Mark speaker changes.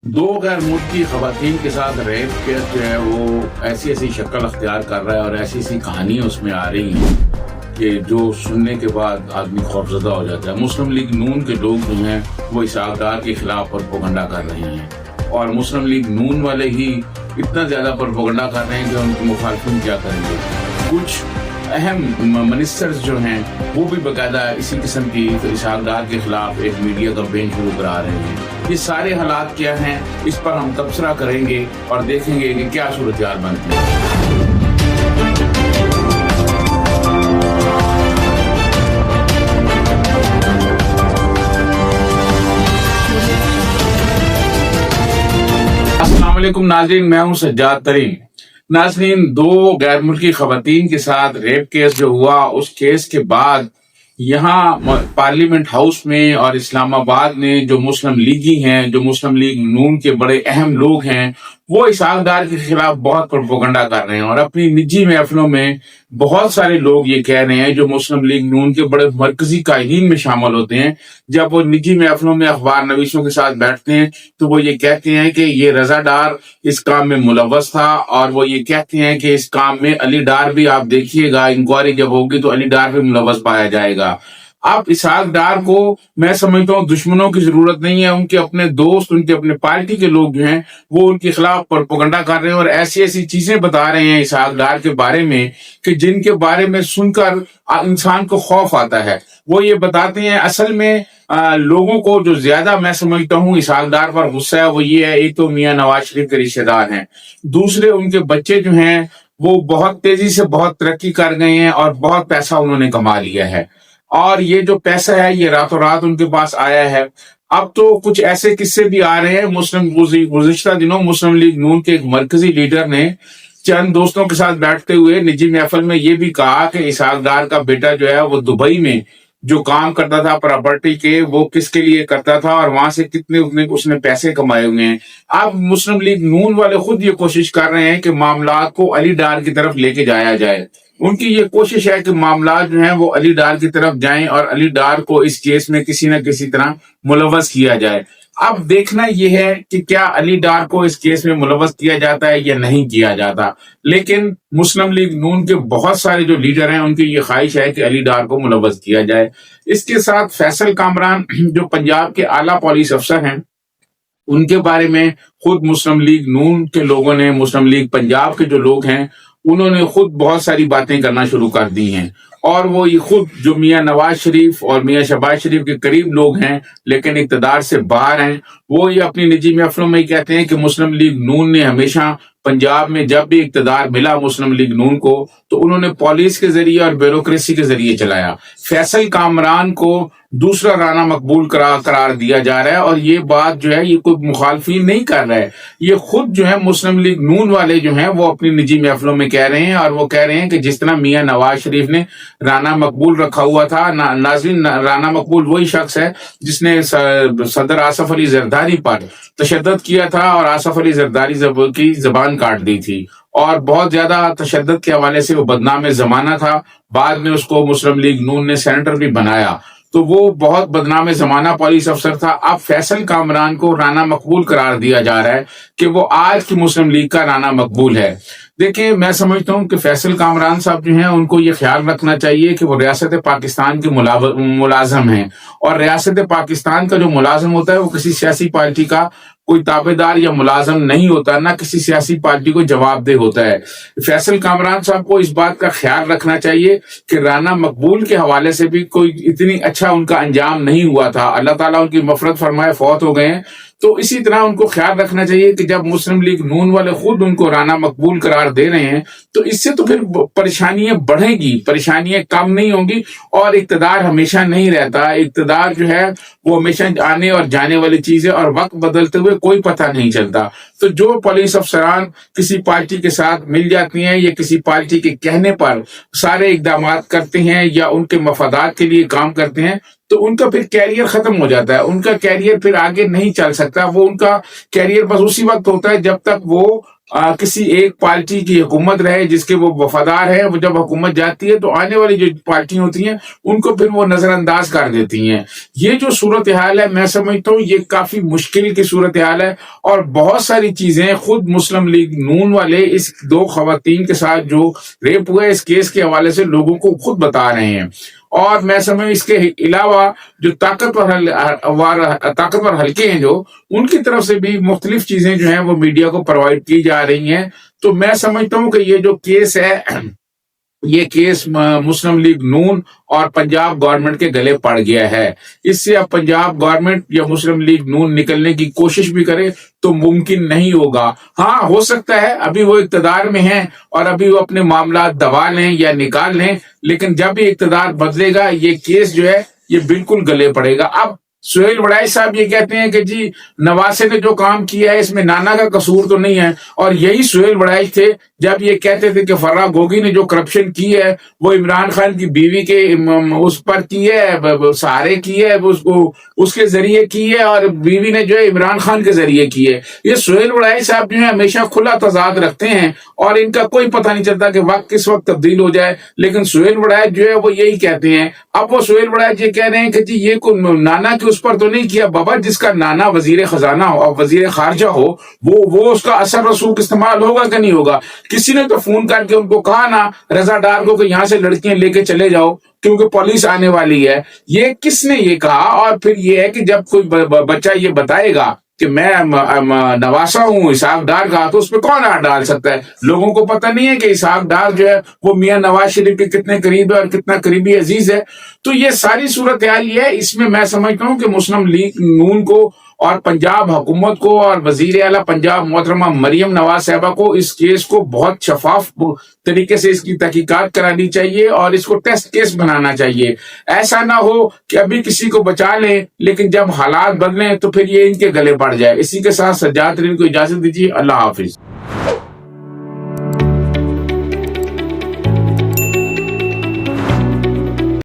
Speaker 1: दो गैर मुल्की खवातीन के साथ रेप केस जो है वो ऐसी ऐसी शक्ल अख्तियार कर रहा है और ऐसी ऐसी कहानियां उसमें आ रही हैं कि जो सुनने के बाद आदमी खौफजदा हो जाता है। मुस्लिम लीग नून के लोग जो हैं वो इसहाक डार के खिलाफ प्रोपगंडा कर रहे हैं और मुस्लिम लीग नून वाले ही इतना ज्यादा प्रोपगंडा कर रहे हैं कि उनकी मुखालफिन क्या करेंगे। कुछ अहम मिनिस्टर्स जो हैं वो भी बाकायदा इसी किस्म की इसहाक डार के खिलाफ एक मीडिया कैंपेन शुरू करा रहे हैं। ये सारे हालात क्या हैं, इस पर हम तबसरा करेंगे और देखेंगे कि क्या सूरत-हाल बनती है। अस्सलाम वालेकुम नाज़रीन, मैं हूं सज्जाद तरीन। नाज़रीन, दो गैर मुल्की खवातीन के साथ रेप केस जो हुआ, उस केस के बाद यहाँ पार्लियामेंट हाउस में और इस्लामाबाद में जो मुस्लिम लीगी हैं, जो मुस्लिम लीग नून के बड़े अहम लोग हैं, वो इसहाक डार के खिलाफ बहुत प्रोपगंडा कर रहे हैं और अपनी निजी महफिलों में बहुत सारे लोग ये कह रहे हैं जो मुस्लिम लीग नून के बड़े मरकजी कायदीन में शामिल होते हैं। जब वो निजी महफिलों में अखबार नवीसों के साथ बैठते हैं तो वो ये कहते हैं कि ये रजा डार इस काम में मुलव्वस था और वो ये कहते हैं कि इस काम में अली डार भी, आप देखिएगा इंक्वायरी जब होगी तो अली डार भी मुलव्वस पाया जाएगा। अब इसहाक डार को मैं समझता हूँ दुश्मनों की जरूरत नहीं है, उनके अपने दोस्त, उनके अपने पार्टी के लोग जो हैं वो उनके खिलाफ प्रोपगंडा कर रहे हैं और ऐसी ऐसी चीजें बता रहे हैं इसहाक डार के बारे में कि जिनके बारे में सुनकर इंसान को खौफ आता है। वो ये बताते हैं असल में लोगों को जो ज्यादा मैं समझता हूँ इसहाक डार पर गुस्सा है वो ये है, एक तो मियां नवाज शरीफ के रिश्तेदार हैं, दूसरे उनके बच्चे जो हैं वो बहुत तेजी से बहुत तरक्की कर गए हैं और बहुत पैसा उन्होंने कमा लिया है और ये जो पैसा है ये रातों रात उनके पास आया है। अब तो कुछ ऐसे किस्से भी आ रहे हैं, गुज़िश्ता दिनों मुस्लिम लीग नून के एक मरकजी लीडर ने चंद दोस्तों के साथ बैठते हुए निजी महफिल में ये भी कहा कि इसहाक डार का बेटा जो है वो दुबई में जो काम करता था प्रॉपर्टी के, वो किसके लिए करता था और वहां से कितने उसने पैसे कमाए हुए हैं। अब मुस्लिम लीग नून वाले खुद ये कोशिश कर रहे हैं कि मामला को अली डार की तरफ लेके जाया जाए। उनकी ये कोशिश है कि मामला जो है वो अली डार की तरफ जाएं और अली डार को इस केस में किसी न किसी तरह मुलव्वस किया जाए। अब देखना यह है कि क्या अली डार को इस केस में मुलव्वस किया जाता है या नहीं किया जाता, लेकिन मुस्लिम लीग नून के बहुत सारे जो लीडर हैं उनकी ये ख्वाहिश है कि अली डार को मुलव्वस किया जाए। इसके साथ फैसल कामरान जो पंजाब के आला पुलिस अफसर हैं उनके बारे में खुद मुस्लिम लीग नून के लोगों ने, मुस्लिम लीग पंजाब के जो लोग हैं उन्होंने खुद बहुत सारी बातें करना शुरू कर दी हैं और वो ये खुद जो मियां नवाज शरीफ और मियां शहबाज शरीफ के करीब लोग हैं लेकिन इक़्तिदार से बाहर हैं, वो ये अपनी निजी महफिलों में कहते हैं कि मुस्लिम लीग नून ने हमेशा पंजाब में जब भी इक़्तिदार मिला मुस्लिम लीग नून को तो उन्होंने पॉलिस के जरिए और ब्यूरोक्रेसी के जरिए चलाया। फैसल कामरान को दूसरा राना मकबूल करार दिया जा रहा है और ये बात जो है ये कोई मुखालफिन नहीं कर रहा है, ये खुद जो है मुस्लिम लीग नून वाले जो हैं वो अपनी निजी महफिलों में कह रहे हैं और वो कह रहे हैं कि जिस तरह मियां नवाज शरीफ ने राना मकबूल रखा हुआ था, नाज़रीन राना मकबूल वही शख्स है जिसने सदर आसफ अली जरदारी पर तशद्दुद किया था और आसफ अली जरदारी की जबान काट दी थी और बहुत ज्यादा तशद्दुद के हवाले से वो बदनाम जमाना था। बाद में उसको मुस्लिम लीग नून ने सेनेटर भी बनाया तो वो बहुत बदनाम जमाना पुलिस अफसर था। अब फैसल कामरान को राना मकबूल करार दिया जा रहा है कि वो आज की मुस्लिम लीग का राना मकबूल है। देखिए, मैं समझता हूँ कि फैसल कामरान साहब जो हैं उनको ये ख्याल रखना चाहिए कि वो रियासत पाकिस्तान के मुलाजम हैं और रियासत पाकिस्तान का जो मुलाजम होता है वो किसी सियासी पार्टी का कोई ताबेदार या मुलाजम नहीं होता, ना किसी सियासी पार्टी को जवाबदेह होता है। फैसल कामरान साहब को इस बात का ख्याल रखना चाहिए कि राना मकबूल के हवाले से भी कोई इतनी अच्छा उनका अंजाम नहीं हुआ था, अल्लाह ताला उनकी मफरत फरमाए, फौत हो गए हैं। तो इसी तरह उनको ख्याल रखना चाहिए कि जब मुस्लिम लीग नून वाले खुद उनको राना मकबूल करार दे रहे हैं तो इससे तो फिर परेशानियां बढ़ेगी, परेशानियां कम नहीं होंगी और इक़्तिदार हमेशा नहीं रहता। इक़्तिदार जो है वो हमेशा आने और जाने वाली चीज है और वक्त बदलते हुए कोई पता नहीं चलता। तो जो पुलिस अफसरान किसी पार्टी के साथ मिल जाती हैं या किसी पार्टी के कहने पर सारे इकदाम करते हैं या उनके मफादात के लिए काम करते हैं तो उनका फिर कैरियर खत्म हो जाता है, उनका कैरियर फिर आगे नहीं चल सकता। वो उनका कैरियर बस उसी वक्त होता है जब तक वो किसी एक पार्टी की हुकूमत रहे जिसके वो वफादार है, वो जब हुकूमत जाती है तो आने वाली जो पार्टियां होती हैं उनको फिर वो नजरअंदाज कर देती हैं। ये जो सूरत हाल है, मैं समझता हूँ ये काफी मुश्किल की सूरत हाल है, और बहुत सारी चीजें खुद मुस्लिम लीग नून वाले इस दो खवातीन के साथ जो रेप हुआ है, इस केस के हवाले से लोगों को खुद बता रहे हैं। और मैं समझ इसके अलावा जो ताकतवर हल्के हैं जो, उनकी तरफ से भी मुख्तलिफ चीजें जो हैं वो मीडिया को प्रोवाइड की जा रही हैं। तो मैं समझता हूँ कि ये जो केस है, ये केस मुस्लिम लीग नून और पंजाब गवर्नमेंट के गले पड़ गया है। इससे अब पंजाब गवर्नमेंट या मुस्लिम लीग नून निकलने की कोशिश भी करे तो मुमकिन नहीं होगा। हाँ, हो सकता है अभी वो इक्तदार में हैं और अभी वो अपने मामला दबा लें या निकाल लें, लेकिन जब भी इक्तदार बदलेगा ये केस जो है ये बिल्कुल गले पड़ेगा। अब सुहेल वड़ाई साहब ये कहते हैं कि जी नवासे ने जो काम किया है इसमें नाना का कसूर तो नहीं है, और यही सुहेल वड़ाई थे जब ये कहते थे कि फर्रा गोगी ने जो करप्शन की है वो इमरान खान की बीवी के उस पर की है, सहारे की है, उसको उसके जरिए की है, और बीवी ने जो है इमरान खान के जरिए की है। ये सुहेल वड़ाई साहब जो है हमेशा खुला तजाद रखते हैं और इनका कोई पता नहीं चलता कि वक्त किस वक्त तब्दील हो जाए, लेकिन सुहेल वड़ाई जो है वो यही कहते हैं। अब वो सुहेल वड़ाई ये कह रहे हैं कि जी ये नाना के उस पर तो नहीं किया बाबा, जिसका नाना वजीर खजाना हो और वजीर खारजा हो वो उसका असर रसूख इस्तेमाल होगा कि नहीं होगा। किसी ने तो फोन करके उनको कहा ना रजा डार को कि यहाँ से लड़कियां लेके चले जाओ क्योंकि पुलिस आने वाली है। ये किसने ये कहा? और फिर ये है कि जब कोई बच्चा ये बताएगा कि मैं नवासा हूँ इसहाक डार का, तो उसमें कौन हाथ डाल सकता है? लोगों को पता नहीं है कि इसहाक डार जो है वो मियां नवाज शरीफ के कितने करीब है और कितना करीबी अजीज है। तो ये सारी सूरत हाल ये है। इसमें मैं समझता हूँ कि मुस्लिम लीग नून को और पंजाब हुकूमत को और वजीर आला पंजाब मोहतरमा मरियम नवाज साहबा को इस केस को बहुत शफाफ तरीके से इसकी तहकीकात करानी चाहिए और इसको टेस्ट केस बनाना चाहिए। ऐसा ना हो कि अभी किसी को बचा लें लेकिन जब हालात बदलें तो फिर ये इनके गले पड़ जाए। इसी के साथ सज्जाद तरीन को इजाजत दीजिए। अल्लाह हाफिज।